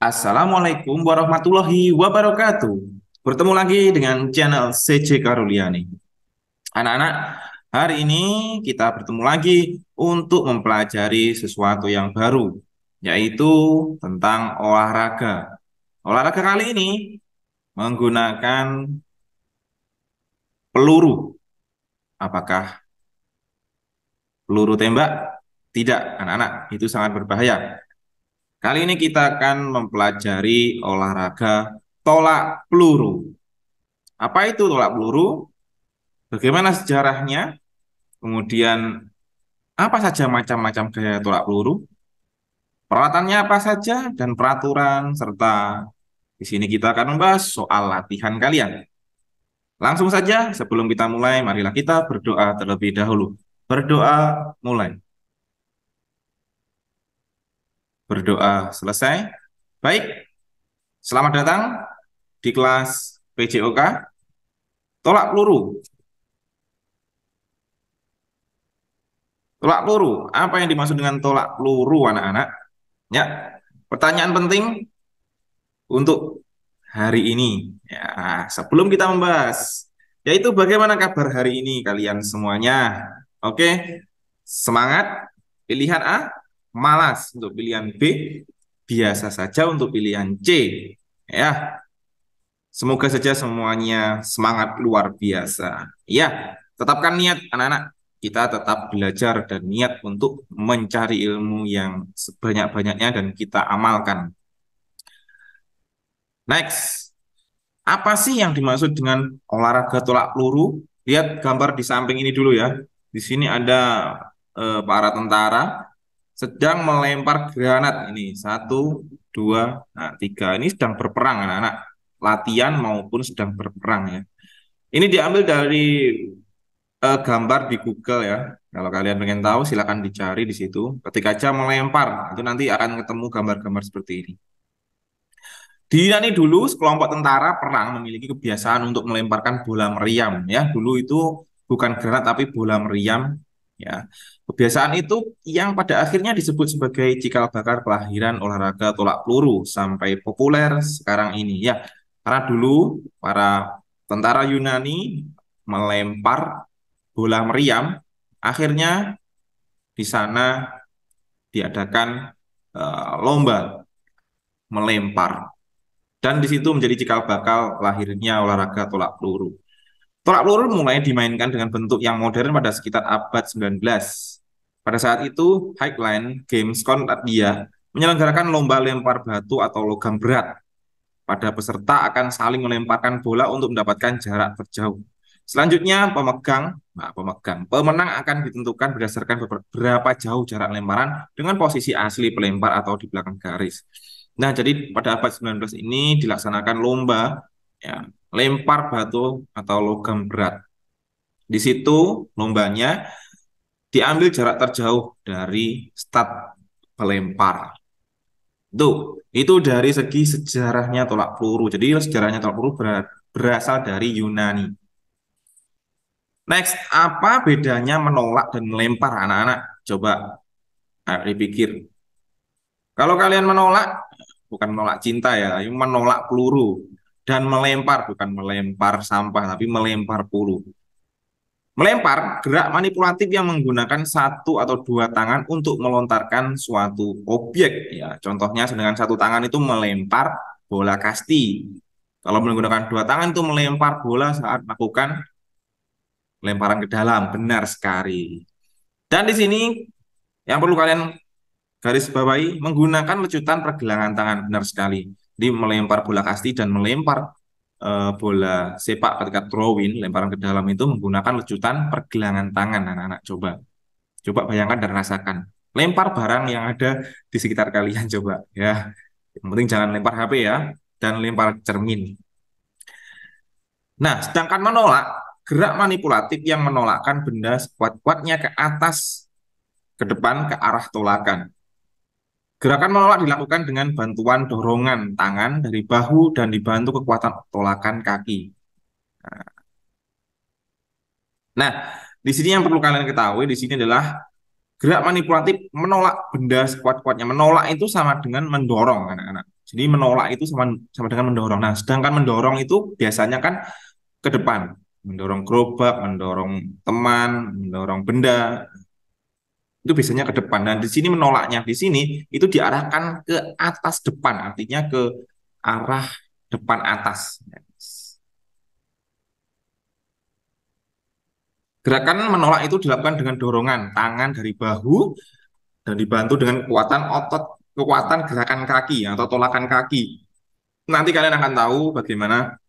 Assalamualaikum warahmatullahi wabarakatuh. Bertemu lagi dengan channel CC Karuliani. Anak-anak, hari ini kita bertemu lagi untuk mempelajari sesuatu yang baru, yaitu tentang olahraga. Olahraga kali ini menggunakan peluru. Apakah peluru tembak? Tidak, anak-anak, itu sangat berbahaya. Kali ini kita akan mempelajari olahraga tolak peluru. Apa itu tolak peluru? Bagaimana sejarahnya? Kemudian apa saja macam-macam gaya tolak peluru? Peralatannya apa saja dan peraturan serta di sini kita akan membahas soal latihan kalian. Langsung saja sebelum kita mulai, marilah kita berdoa terlebih dahulu. Berdoa mulai. Berdoa selesai. Baik, selamat datang di kelas PJOK tolak peluru. Tolak peluru. Apa yang dimaksud dengan tolak peluru, anak-anak? Ya, pertanyaan penting untuk hari ini. Ya, sebelum kita membahas, yaitu bagaimana kabar hari ini kalian semuanya? Oke, semangat. Pilihan A, malas untuk pilihan B, biasa saja untuk pilihan C. Ya, semoga saja semuanya semangat luar biasa. Ya, tetapkan niat anak-anak. Kita tetap belajar dan niat untuk mencari ilmu yang sebanyak-banyaknya dan kita amalkan. Next. Apa sih yang dimaksud dengan olahraga tolak peluru? Lihat gambar di samping ini dulu ya. Di sini ada para tentara sedang melempar granat ini. Satu, dua, nah, tiga. Ini sedang berperang anak-anak. Latihan maupun sedang berperang ya. Ini diambil dari gambar di Google ya. Kalau kalian pengen tahu silakan dicari di situ. Ketika aja melempar, itu nanti akan ketemu gambar-gambar seperti ini. Di Yunani dulu, sekelompok tentara perang memiliki kebiasaan untuk melemparkan bola meriam. Ya, dulu itu bukan granat tapi bola meriam. Ya, kebiasaan itu yang pada akhirnya disebut sebagai cikal bakal kelahiran olahraga tolak peluru sampai populer sekarang ini. Ya, karena dulu para tentara Yunani melempar bola meriam, akhirnya di sana diadakan lomba melempar. Dan di situ menjadi cikal bakal lahirnya olahraga tolak peluru. Tolak peluru mulai dimainkan dengan bentuk yang modern pada sekitar abad 19. Pada saat itu, Highline Games Konradia menyelenggarakan lomba lempar batu atau logam berat. Pada peserta akan saling melemparkan bola untuk mendapatkan jarak terjauh. Selanjutnya, pemenang akan ditentukan berdasarkan berapa jauh jarak lemparan dengan posisi asli pelempar atau di belakang garis. Nah, jadi pada abad 19 ini dilaksanakan lomba ya, lempar batu atau logam berat. Di situ lombanya diambil jarak terjauh dari start pelempar. Itu dari segi sejarahnya tolak peluru. Jadi sejarahnya tolak peluru berasal dari Yunani. Next, apa bedanya menolak dan melempar anak-anak? Coba dipikir. Kalau kalian menolak, bukan menolak cinta ya, tapi menolak peluru. Dan melempar, bukan melempar sampah, tapi melempar peluru. Melempar, gerak manipulatif yang menggunakan satu atau dua tangan untuk melontarkan suatu objek. Ya, contohnya dengan satu tangan itu melempar bola kasti. Kalau menggunakan dua tangan itu melempar bola saat melakukan lemparan ke dalam. Benar sekali. Dan di sini yang perlu kalian garis bawahi menggunakan lecutan pergelangan tangan. Benar sekali. Jadi melempar bola kasti dan melempar bola sepak ketika throw-in, lemparan ke dalam itu menggunakan lecutan pergelangan tangan anak-anak. Coba bayangkan dan rasakan. Lempar barang yang ada di sekitar kalian coba ya. Yang penting jangan lempar HP ya dan lempar cermin. Nah, sedangkan menolak, gerak manipulatif yang menolakkan benda sekuat-kuatnya ke atas, ke depan, ke arah tolakan. Gerakan menolak dilakukan dengan bantuan dorongan tangan dari bahu dan dibantu kekuatan tolakan kaki. Nah, di sini yang perlu kalian ketahui di sini adalah gerak manipulatif menolak benda sekuat-kuatnya. Menolak itu sama dengan mendorong, anak-anak. Jadi menolak itu sama sama dengan mendorong. Nah, sedangkan mendorong itu biasanya kan ke depan, mendorong gerobak, mendorong teman, mendorong benda, itu biasanya ke depan. Dan di sini menolaknya di sini itu diarahkan ke atas depan, artinya ke arah depan atas. Gerakan menolak itu dilakukan dengan dorongan tangan dari bahu dan dibantu dengan kekuatan otot, kekuatan gerakan kaki atau tolakan kaki. Nanti kalian akan tahu bagaimana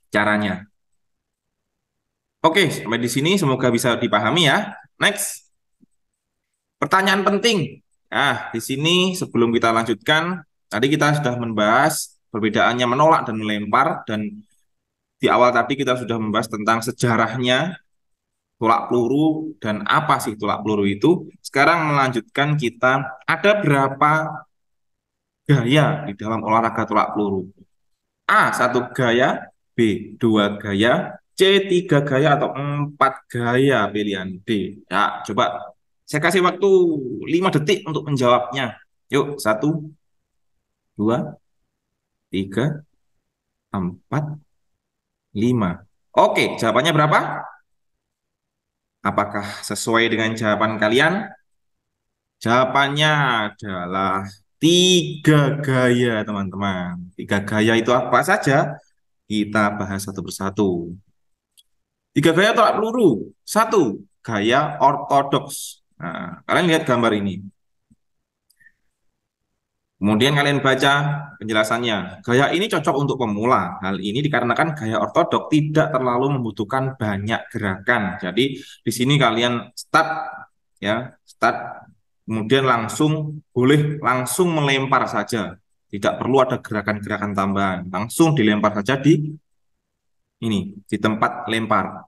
caranya. Oke, sampai di sini semoga bisa dipahami ya. Next, pertanyaan penting. Nah, di sini sebelum kita lanjutkan, tadi kita sudah membahas perbedaannya menolak dan melempar, dan di awal tadi kita sudah membahas tentang sejarahnya tolak peluru dan apa sih tolak peluru itu. Sekarang melanjutkan kita ada berapa gaya di dalam olahraga tolak peluru. A, satu gaya, B, dua gaya, C, tiga gaya, atau empat gaya pilihan D. Ya, coba saya kasih waktu 5 detik untuk menjawabnya. Yuk, satu, dua, tiga, empat, lima. Oke, jawabannya berapa? Apakah sesuai dengan jawaban kalian? Jawabannya adalah tiga gaya, teman-teman. Tiga gaya itu apa saja? Kita bahas satu persatu. Tiga gaya tolak peluru. Satu, gaya ortodoks. Nah, kalian lihat gambar ini. Kemudian kalian baca penjelasannya. Gaya ini cocok untuk pemula. Hal ini dikarenakan gaya ortodok tidak terlalu membutuhkan banyak gerakan. Jadi di sini kalian start ya, start kemudian langsung boleh langsung melempar saja. Tidak perlu ada gerakan-gerakan tambahan. Langsung dilempar saja di ini, di tempat lempar.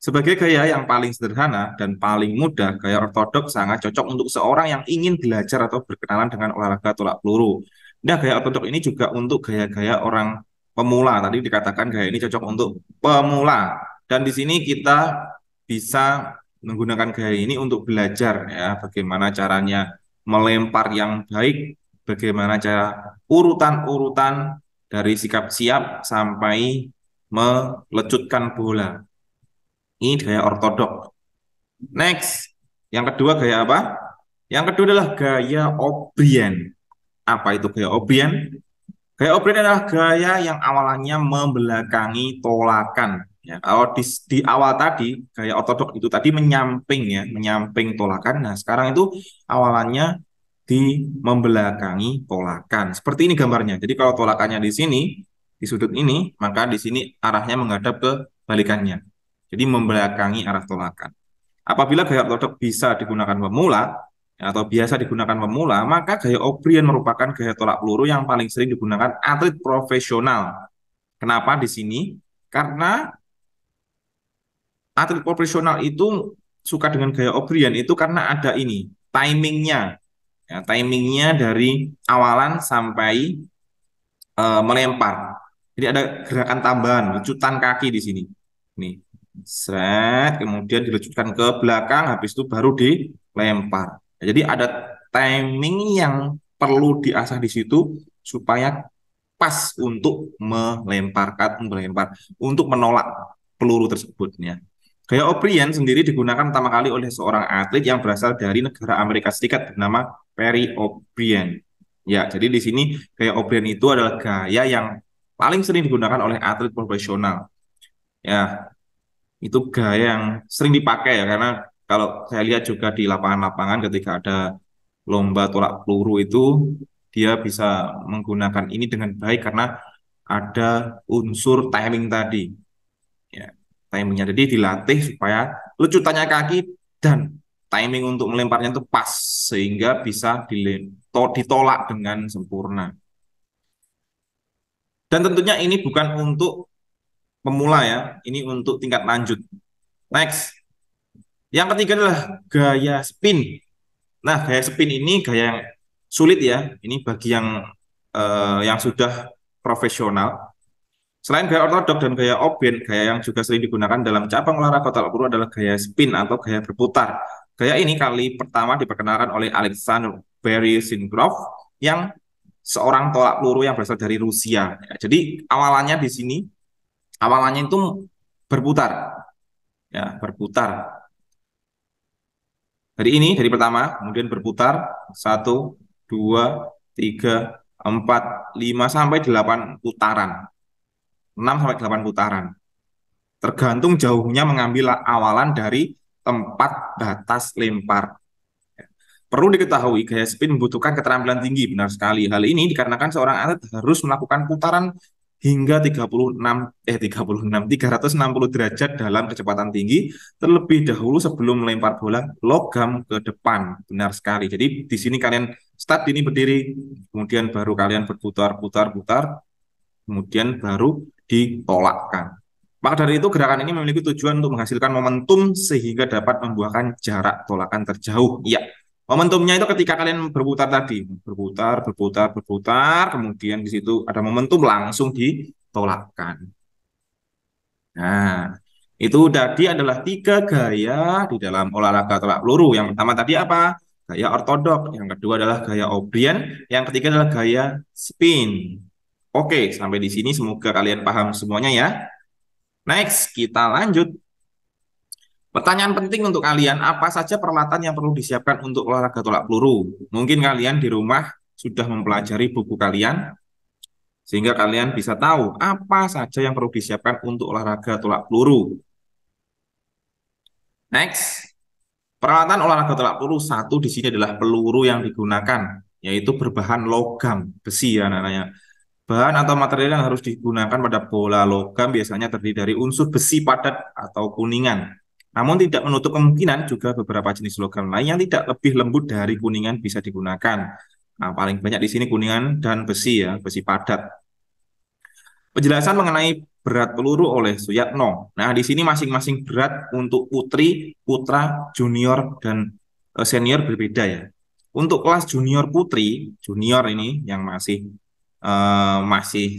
Sebagai gaya yang paling sederhana dan paling mudah, gaya ortodok sangat cocok untuk seorang yang ingin belajar atau berkenalan dengan olahraga tolak peluru. Nah, gaya ortodok ini juga untuk gaya-gaya orang pemula. Tadi dikatakan gaya ini cocok untuk pemula. Dan di sini kita bisa menggunakan gaya ini untuk belajar ya, bagaimana caranya melempar yang baik, bagaimana cara urutan-urutan dari sikap siap sampai melecutkan bola. Ini gaya ortodok. Next, yang kedua gaya apa? Yang kedua adalah gaya O'Brien. Apa itu gaya O'Brien? Gaya O'Brien adalah gaya yang awalnya membelakangi tolakan. Ya, kalau di awal tadi gaya ortodok itu tadi menyamping ya, menyamping tolakan. Nah, sekarang itu awalannya di membelakangi tolakan. Seperti ini gambarnya. Jadi kalau tolakannya di sini, di sudut ini, maka di sini arahnya menghadap ke balikannya. Jadi membelakangi arah tolakan. Apabila gaya ortodok bisa digunakan pemula atau biasa digunakan pemula, maka gaya O'Brien merupakan gaya tolak peluru yang paling sering digunakan atlet profesional. Kenapa di sini? Karena atlet profesional itu suka dengan gaya O'Brien itu karena ada ini, timingnya. Ya, timingnya dari awalan sampai melempar. Jadi ada gerakan tambahan, lecutan kaki di sini. Nih, set, kemudian dilecutkan ke belakang, habis itu baru dilempar. Ya, jadi ada timing yang perlu diasah di situ supaya pas untuk melempar, untuk menolak peluru tersebutnya. Gaya O'Brien sendiri digunakan pertama kali oleh seorang atlet yang berasal dari negara Amerika Serikat bernama Perry O'Brien. Ya, jadi di sini gaya O'Brien itu adalah gaya yang paling sering digunakan oleh atlet profesional. Ya, itu gaya yang sering dipakai ya, karena kalau saya lihat juga di lapangan-lapangan ketika ada lomba tolak peluru itu, dia bisa menggunakan ini dengan baik karena ada unsur timing tadi. Ya, timingnya jadi dilatih supaya lecutannya kaki dan timing untuk melemparnya itu pas sehingga bisa ditolak dengan sempurna. Dan tentunya ini bukan untuk pemula ya, ini untuk tingkat lanjut. Next, yang ketiga adalah gaya spin. Nah, gaya spin ini gaya yang sulit ya. Ini bagi yang sudah profesional. Selain gaya ortodok dan gaya open, gaya yang juga sering digunakan dalam cabang olahraga tolak peluru adalah gaya spin atau gaya berputar. Gaya ini kali pertama diperkenalkan oleh Alexander Barry Sincroft yang seorang tolak peluru yang berasal dari Rusia. Ya, jadi awalannya di sini, awalannya itu berputar, ya berputar. Dari pertama, kemudian berputar, 1, 2, 3, 4, 5 sampai 8 putaran. 6 sampai 8 putaran. Tergantung jauhnya mengambil awalan dari tempat batas lempar. Perlu diketahui, gaya spin membutuhkan keterampilan tinggi, benar sekali. Hal ini dikarenakan seorang atlet harus melakukan putaran hingga 360 derajat dalam kecepatan tinggi terlebih dahulu sebelum melempar bola logam ke depan. Benar sekali. Jadi di sini kalian start ini berdiri, kemudian baru kalian berputar-putar-putar, kemudian baru ditolakkan. Maka dari itu gerakan ini memiliki tujuan untuk menghasilkan momentum sehingga dapat membuahkan jarak tolakan terjauh. Ya, momentumnya itu ketika kalian berputar tadi, berputar, berputar, berputar, kemudian di situ ada momentum langsung ditolakkan. Nah, itu tadi adalah 3 gaya di dalam olahraga tolak peluru. Yang pertama tadi apa? Gaya ortodok. Yang kedua adalah gaya O'Brien. Yang ketiga adalah gaya spin. Oke, sampai di sini semoga kalian paham semuanya ya. Next, kita lanjut. Pertanyaan penting untuk kalian, apa saja peralatan yang perlu disiapkan untuk olahraga tolak peluru? Mungkin kalian di rumah sudah mempelajari buku kalian, sehingga kalian bisa tahu apa saja yang perlu disiapkan untuk olahraga tolak peluru. Next, peralatan olahraga tolak peluru satu di sini adalah peluru yang digunakan, yaitu berbahan logam, besi ya namanya. Bahan atau material yang harus digunakan pada bola logam biasanya terdiri dari unsur besi padat atau kuningan. Namun tidak menutup kemungkinan juga beberapa jenis logam lain yang tidak lebih lembut dari kuningan bisa digunakan. Nah, paling banyak di sini kuningan dan besi ya, besi padat. Penjelasan mengenai berat peluru oleh Suyatno. Nah, di sini masing-masing berat untuk putri, putra, junior, dan senior berbeda ya. Untuk kelas junior putri, junior ini yang masih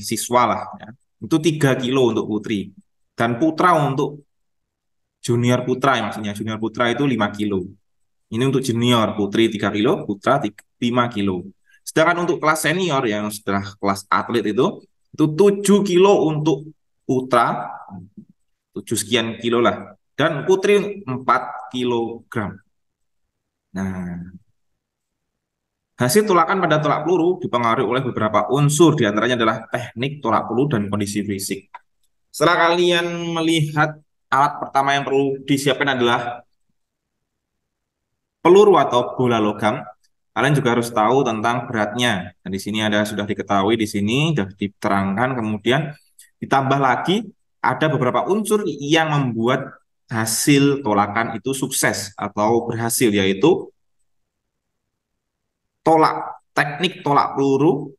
siswa lah ya. Itu 3 kilo untuk putri. Dan putra untuk junior putra ya, maksudnya junior putra itu 5 kilo. Ini untuk junior putri 3 kilo, putra 5 kilo. Sedangkan untuk kelas senior yang sudah kelas atlet itu 7 kilo untuk putra, 7 sekian kilo lah. Dan putri 4 kilogram. Nah, hasil tolakan pada tolak peluru dipengaruhi oleh beberapa unsur, diantaranya adalah teknik tolak peluru dan kondisi fisik. Setelah kalian melihat alat pertama yang perlu disiapkan adalah peluru atau bola logam, kalian juga harus tahu tentang beratnya. Nah, di sini ada sudah diketahui di sini sudah diterangkan, kemudian ditambah lagi ada beberapa unsur yang membuat hasil tolakan itu sukses atau berhasil, yaitu tolak teknik tolak peluru,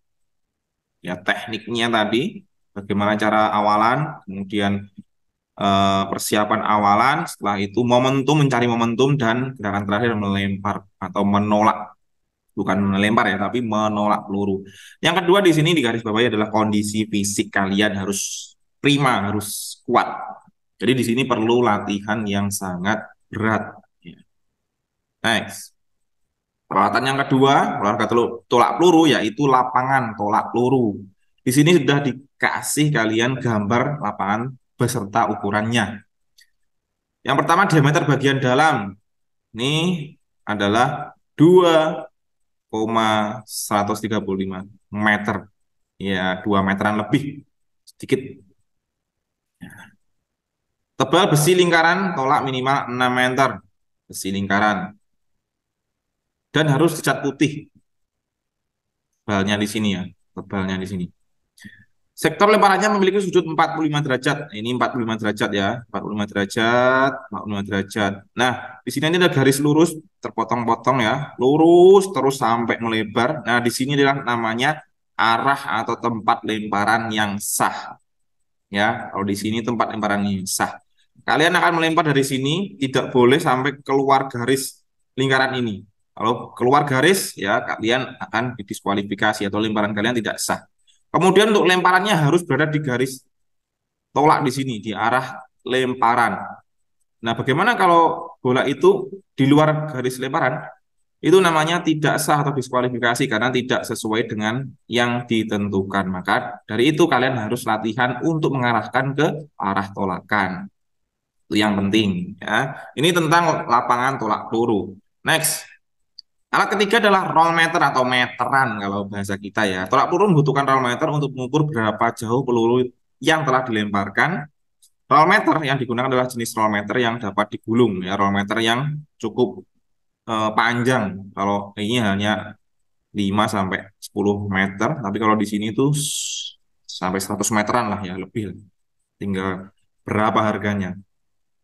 ya tekniknya tadi, bagaimana cara awalan, kemudian persiapan awalan, setelah itu momentum, mencari momentum, dan gerakan terakhir melempar atau menolak, bukan melempar ya, tapi menolak peluru. Yang kedua di sini di garis bawahnya adalah kondisi fisik kalian harus prima, harus kuat. Jadi di sini perlu latihan yang sangat berat. Next. Peralatan yang kedua, olahraga tolak peluru, yaitu lapangan tolak peluru. Di sini sudah dikasih kalian gambar lapangan beserta ukurannya. Yang pertama diameter bagian dalam. Ini adalah 2,135 meter. Ya, 2 meteran lebih. Sedikit. Tebal besi lingkaran tolak minimal 6 meter. Besi lingkaran. Dan harus dicat putih. Tebalnya di sini ya. Tebalnya di sini. Sektor lemparannya memiliki sudut 45 derajat. Ini 45 derajat ya. 45 derajat, 45 derajat. Nah, di sini ada garis lurus terpotong-potong ya. Lurus terus sampai melebar. Nah, di sini adalah namanya arah atau tempat lemparan yang sah. Ya, kalau di sini tempat lemparan yang sah. Kalian akan melempar dari sini, tidak boleh sampai keluar garis lingkaran ini. Kalau keluar garis, ya kalian akan didiskualifikasi atau lemparan kalian tidak sah. Kemudian untuk lemparannya harus berada di garis tolak di sini, di arah lemparan. Nah, bagaimana kalau bola itu di luar garis lemparan? itu namanya tidak sah atau diskualifikasi karena tidak sesuai dengan yang ditentukan. Maka dari itu kalian harus latihan untuk mengarahkan ke arah tolakan. Itu yang penting ya. Ini tentang lapangan tolak peluru. Next, alat ketiga adalah roll meter atau meteran kalau bahasa kita ya. Tolak peluru membutuhkan roll meter untuk mengukur berapa jauh peluru yang telah dilemparkan. Roll meter yang digunakan adalah jenis roll meter yang dapat digulung ya, roll meter yang cukup panjang. Kalau ini hanya 5 sampai 10 meter, tapi kalau di sini tuh sampai 100 meteran lah ya, lebih. Tinggal berapa harganya.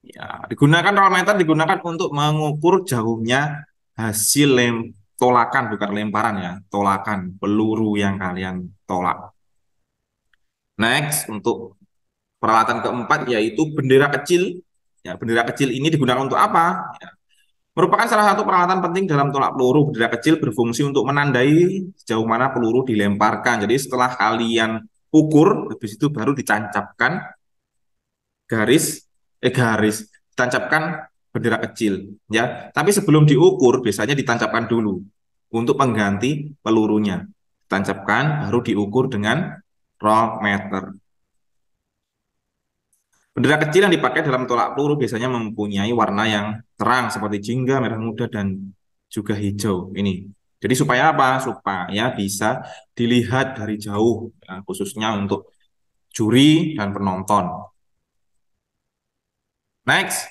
Ya, digunakan roll meter digunakan untuk mengukur jauhnya hasil tolakan, bukan lemparan ya, tolakan peluru yang kalian tolak. Next, untuk peralatan keempat yaitu bendera kecil. Ya, bendera kecil ini digunakan untuk apa? Ya, merupakan salah satu peralatan penting dalam tolak peluru. Bendera kecil berfungsi untuk menandai sejauh mana peluru dilemparkan. Jadi setelah kalian ukur, habis itu baru ditancapkan garis, ditancapkan bendera kecil. Ya, tapi sebelum diukur biasanya ditancapkan dulu untuk pengganti pelurunya. Ditancapkan, baru diukur dengan roll meter. Bendera kecil yang dipakai dalam tolak peluru biasanya mempunyai warna yang terang seperti jingga, merah muda, dan juga hijau. Ini. Jadi supaya apa? Supaya bisa dilihat dari jauh, ya, khususnya untuk juri dan penonton. Next.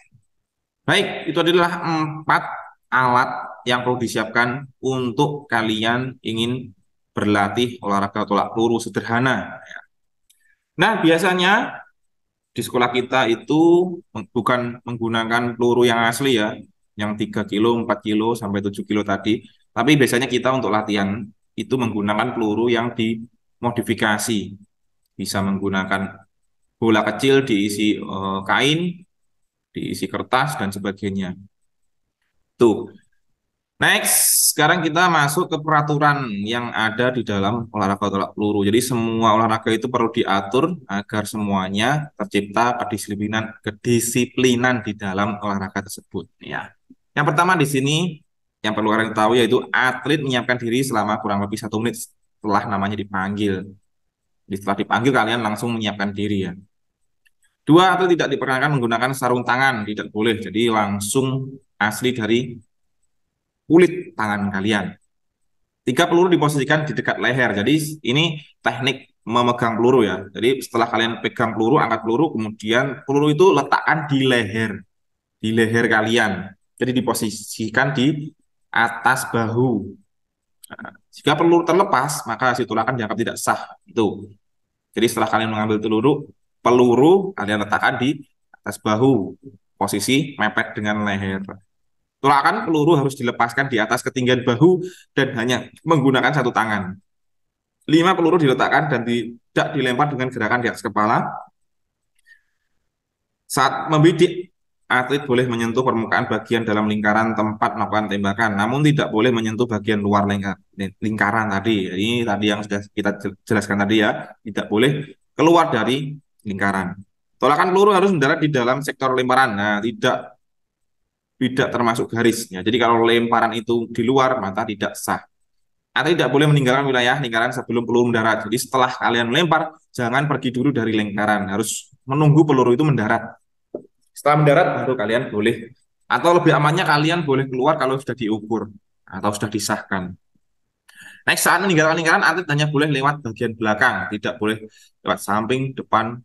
Baik, itu adalah 4 alat yang perlu disiapkan untuk kalian ingin berlatih olahraga tolak peluru sederhana. Nah, biasanya di sekolah kita itu bukan menggunakan peluru yang asli ya, yang 3 kilo, 4 kilo, sampai 7 kilo tadi. Tapi biasanya kita untuk latihan itu menggunakan peluru yang dimodifikasi. Bisa menggunakan bola kecil diisi kain, diisi kertas, dan sebagainya. Tuh. Next, sekarang kita masuk ke peraturan yang ada di dalam olahraga tolak peluru. Jadi semua olahraga itu perlu diatur agar semuanya tercipta kedisiplinan di dalam olahraga tersebut. Ya. Yang pertama di sini yang perlu kalian tahu yaitu atlet menyiapkan diri selama kurang lebih 1 menit setelah namanya dipanggil. Jadi setelah dipanggil kalian langsung menyiapkan diri ya. Dua, atlet tidak diperkenankan menggunakan sarung tangan, tidak boleh. Jadi langsung asli dari kulit tangan kalian. 3, peluru diposisikan di dekat leher. Jadi ini teknik memegang peluru ya. Jadi setelah kalian pegang peluru, angkat peluru, kemudian peluru itu letakkan di leher kalian. Jadi diposisikan di atas bahu. Nah, jika peluru terlepas, maka hasil tolakan dianggap tidak sah. Itu. Jadi setelah kalian mengambil peluru kalian letakkan di atas bahu, posisi mepet dengan leher. Tolakan peluru harus dilepaskan di atas ketinggian bahu dan hanya menggunakan satu tangan. 5, peluru diletakkan dan tidak dilempar dengan gerakan di atas kepala. Saat membidik, atlet boleh menyentuh permukaan bagian dalam lingkaran tempat melakukan tembakan, namun tidak boleh menyentuh bagian luar lingkaran tadi. Ini tadi yang sudah kita jelaskan tadi ya, tidak boleh keluar dari lingkaran. Tolakan peluru harus mendarat di dalam sektor lemparan. Nah, tidak termasuk garisnya. Jadi kalau lemparan itu di luar, maka tidak sah. Atau tidak boleh meninggalkan wilayah lingkaran sebelum peluru mendarat. Jadi setelah kalian melempar, jangan pergi dulu dari lingkaran. Harus menunggu peluru itu mendarat. Setelah mendarat, baru kalian boleh. Atau lebih amannya kalian boleh keluar kalau sudah diukur atau sudah disahkan. Next, saat meninggalkan lingkaran, atlet hanya boleh lewat bagian belakang. Tidak boleh lewat samping, depan,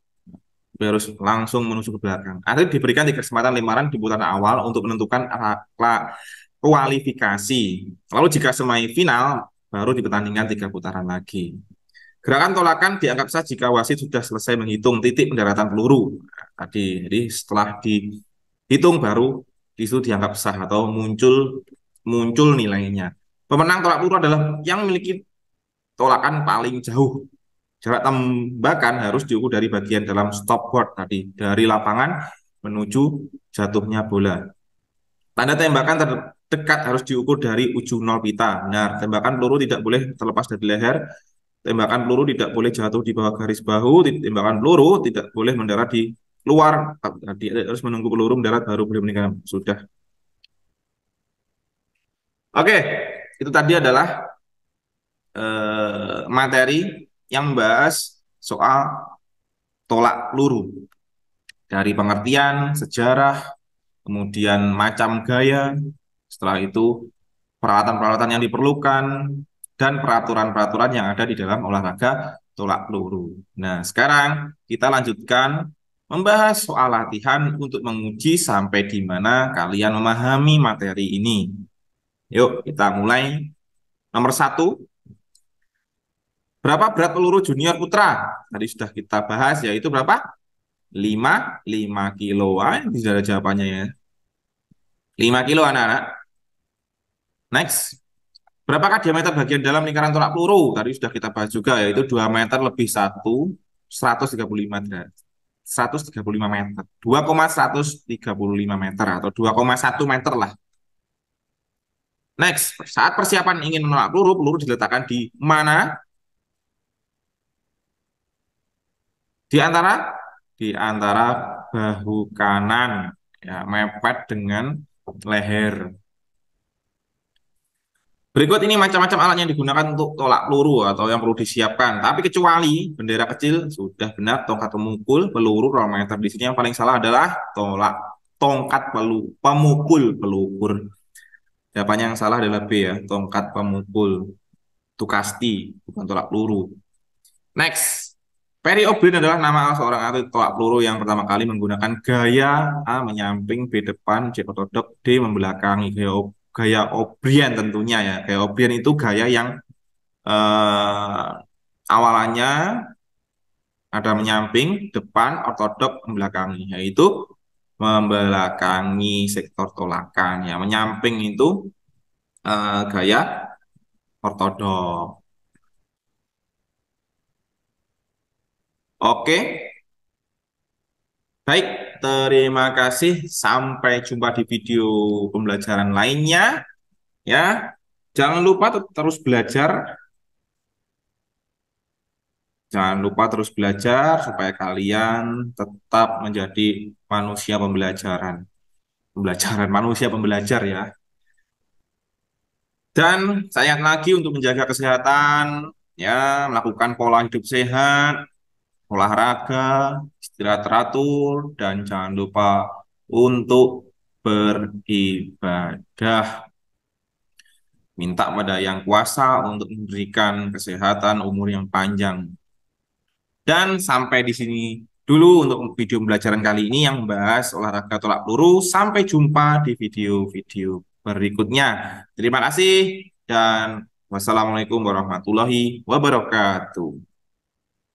harus langsung menuju ke belakang. Atlet diberikan 3 kesempatan lemparan di putaran awal untuk menentukan kualifikasi. Lalu jika semifinal, baru dipertandingkan 3 putaran lagi. Gerakan tolakan dianggap sah jika wasit sudah selesai menghitung titik pendaratan peluru. Nah, tadi, jadi setelah dihitung baru itu dianggap sah atau muncul nilainya. Pemenang tolak peluru adalah yang memiliki tolakan paling jauh. Jarak tembakan harus diukur dari bagian dalam stopboard tadi, dari lapangan menuju jatuhnya bola. Tanda tembakan terdekat harus diukur dari ujung nol pita. Benar, tembakan peluru tidak boleh terlepas dari leher. Tembakan peluru tidak boleh jatuh di bawah garis bahu. Tembakan peluru tidak boleh mendarat di luar. Tadi harus menunggu peluru mendarat baru boleh meninggalkan. Sudah. Oke, itu tadi adalah materi yang membahas soal tolak peluru dari pengertian, sejarah, kemudian macam gaya, setelah itu peralatan-peralatan yang diperlukan, dan peraturan-peraturan yang ada di dalam olahraga tolak peluru. Nah, sekarang kita lanjutkan membahas soal latihan untuk menguji sampai di mana kalian memahami materi ini. Yuk, kita mulai. Nomor satu, berapa berat peluru junior putra? Tadi sudah kita bahas, yaitu berapa? 5 kilo. Ini sudah ada jawabannya ya. 5 kilo anak-anak. Next. Berapakah diameter bagian dalam lingkaran tolak peluru? Tadi sudah kita bahas juga, yaitu 2 meter lebih 135 derajat. 135 meter. 2,135 meter atau 2,1 meter lah. Next, saat persiapan ingin menolak peluru, peluru diletakkan di mana? Di antara bahu kanan, ya, mepet dengan leher. Berikut ini macam-macam alat yang digunakan untuk tolak peluru atau yang perlu disiapkan. Tapi kecuali bendera kecil sudah benar, tongkat pemukul, peluru, rollmeter. Di sini yang paling salah adalah tongkat pemukul peluru. Jawabannya yang salah adalah B ya, tongkat pemukul. Itu kasti, bukan tolak peluru. Next. Perry O'Brien adalah nama seorang atlet tolak peluru yang pertama kali menggunakan gaya A menyamping, B depan, C ortodok, D membelakangi. Gaya O'Brien tentunya ya. Gaya O'Brien itu gaya yang eh, awalannya ada menyamping, depan, ortodok, membelakangi. Yaitu membelakangi sektor tolakan ya. Menyamping itu gaya ortodok. Oke. Baik, terima kasih. Sampai jumpa di video pembelajaran lainnya. Ya, jangan lupa terus belajar. Jangan lupa terus belajar supaya kalian tetap menjadi manusia pembelajaran. Pembelajaran manusia pembelajar ya. Dan saya ingat lagi untuk menjaga kesehatan, ya, melakukan pola hidup sehat, olahraga, istirahat teratur, dan jangan lupa untuk beribadah. Minta pada yang kuasa untuk memberikan kesehatan umur yang panjang. Dan sampai di sini dulu untuk video pembelajaran kali ini yang membahas olahraga tolak peluru. Sampai jumpa di video-video berikutnya. Terima kasih dan wassalamualaikum warahmatullahi wabarakatuh.